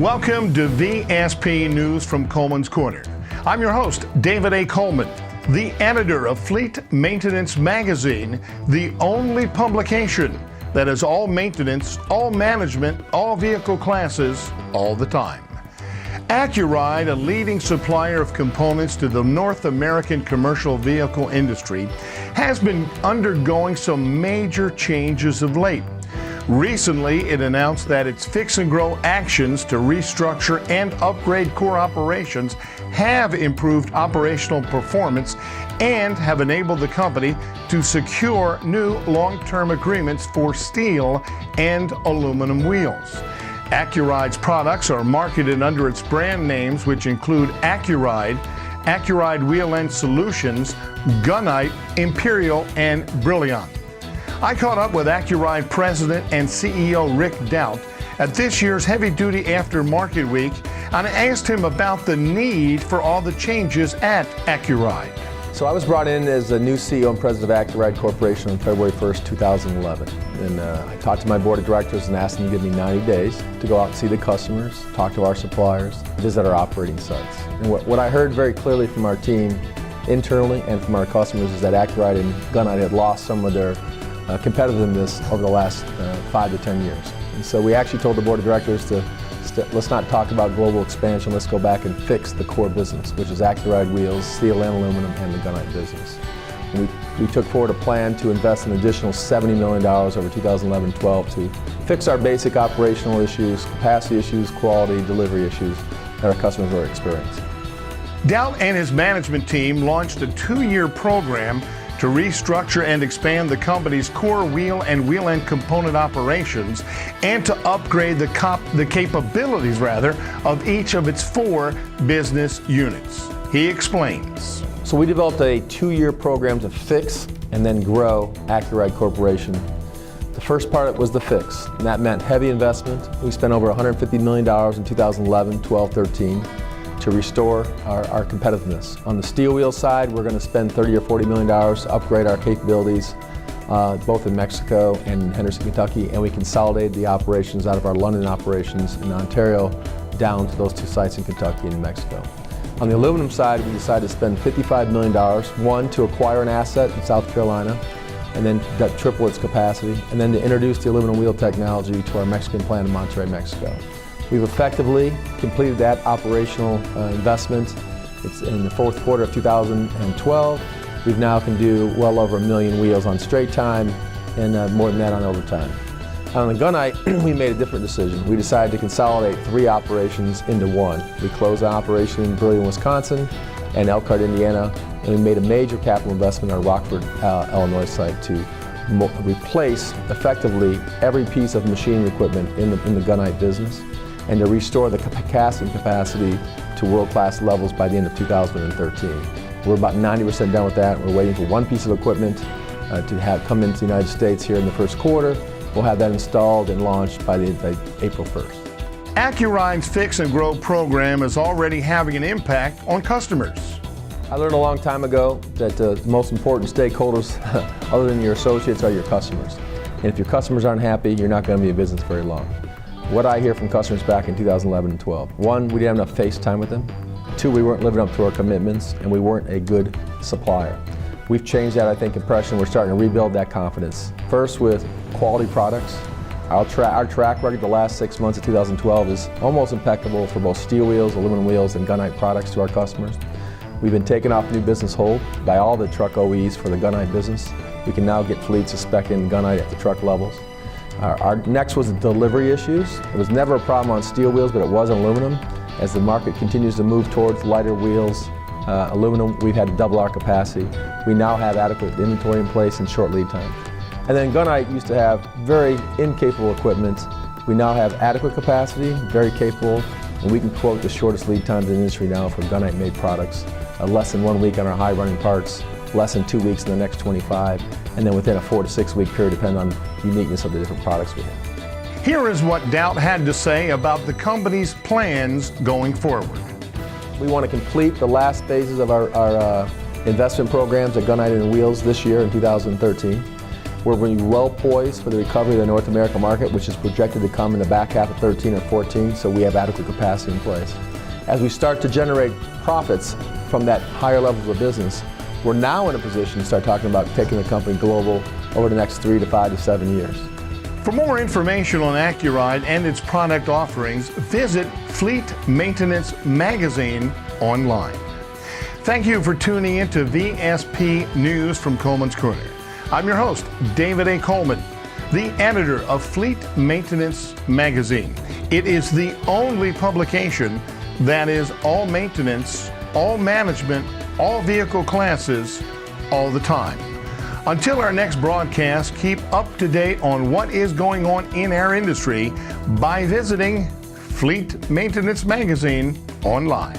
Welcome to VSP News from Kolman's Corner. I'm your host, David A. Kolman, the editor of Fleet Maintenance Magazine, the only publication that has all maintenance, all management, all vehicle classes, all the time. Accuride, a leading supplier of components to the North American commercial vehicle industry, has been undergoing some major changes of late. Recently, it announced that its fix and grow actions to restructure and upgrade core operations have improved operational performance and have enabled the company to secure new long-term agreements for steel and aluminum wheels. Accuride's products are marketed under its brand names, which include Accuride, Accuride Wheel End Solutions, Gunite, Imperial, and Brilliant. I caught up with Accuride President and CEO Rick Doubt at this year's Heavy Duty Aftermarket Week, and I asked him about the need for all the changes at Accuride. So I was brought in as the new CEO and President of Accuride Corporation on February 1st, 2011. And I talked to my board of directors and asked them to give me 90 days to go out and see the customers, talk to our suppliers, visit our operating sites. And what I heard very clearly from our team internally and from our customers is that Accuride and Gunite had lost some of their competitiveness over the last 5 to 10 years. And so we actually told the board of directors to let's not talk about global expansion, let's go back and fix the core business, which is Accuride wheels, steel and aluminum, and the Gunite business. And we took forward a plan to invest an additional $70 million over 2011-12 to fix our basic operational issues, capacity issues, quality, delivery issues that our customers were experiencing. Doubt and his management team launched a 2-year program to restructure and expand the company's core wheel and wheel end component operations and to upgrade the capabilities of each of its 4 business units. He explains. So we developed a 2-year program to fix and then grow Accuride Corporation. The first part was the fix, and that meant heavy investment. We spent over $150 million in 2011, 12, 13. To restore our competitiveness. On the steel wheel side, we're going to spend $30 or $40 million to upgrade our capabilities, both in Mexico and Henderson, Kentucky, and we consolidated the operations out of our London operations in Ontario down to those 2 sites in Kentucky and Mexico. On the aluminum side, we decided to spend $55 million, one, to acquire an asset in South Carolina, and then that triple its capacity, and then to introduce the aluminum wheel technology to our Mexican plant in Monterrey, Mexico. We've effectively completed that operational investment. It's in the 4th quarter of 2012. We now can do well over 1 million wheels on straight time and more than that on overtime. On the Gunite, we made a different decision. We decided to consolidate 3 operations into 1. We closed an operation in Brilliant, Wisconsin and Elkhart, Indiana, and we made a major capital investment in our Rockford, Illinois site to replace effectively every piece of machinery equipment in the Gunite business, and to restore the capacity to world-class levels by the end of 2013. We're about 90% done with that. We're waiting for one piece of equipment to come into the United States here in the 1st quarter. We'll have that installed and launched by April 1st. Accuride's Fix and Grow program is already having an impact on customers. I learned a long time ago that the most important stakeholders other than your associates are your customers. And if your customers aren't happy, you're not going to be in business very long. What I hear from customers back in 2011 and 12. 1, we didn't have enough face time with them. 2, we weren't living up to our commitments, and we weren't a good supplier. We've changed that, I think, impression. We're starting to rebuild that confidence. First with quality products. Our track record the last 6 months of 2012 is almost impeccable for both steel wheels, aluminum wheels, and Gunite products to our customers. We've been taken off new business hold by all the truck OEs for the Gunite business. We can now get fleets to spec in Gunite at the truck levels. Our next was the delivery issues. It was never a problem on steel wheels, but it was on aluminum. As the market continues to move towards lighter wheels, aluminum, we've had to double our capacity. We now have adequate inventory in place and short lead time. And then Gunite used to have very incapable equipment. We now have adequate capacity, very capable, and we can quote the shortest lead times in the industry now for Gunite-made products. Less than 1 week on our high-running parts, less than 2 weeks in the next 25, and then within a 4 to 6 week period, depending on the uniqueness of the different products we have. Here is what Doubt had to say about the company's plans going forward. We want to complete the last phases of our investment programs at Gunite and Wheels this year in 2013. We're really well poised for the recovery of the North American market, which is projected to come in the back half of 13 or 14, so we have adequate capacity in place. As we start to generate profits from that higher levels of business, we're now in a position to start talking about taking the company global over the next 3 to 5 to 7 years. For more information on Accuride and its product offerings, visit Fleet Maintenance Magazine online. Thank you for tuning in to VSP News from Kolman's Korner. I'm your host, David A. Kolman, the editor of Fleet Maintenance Magazine. It is the only publication that is all maintenance, all management, all vehicle classes, all the time. Until our next broadcast, keep up to date on what is going on in our industry by visiting Fleet Maintenance Magazine online.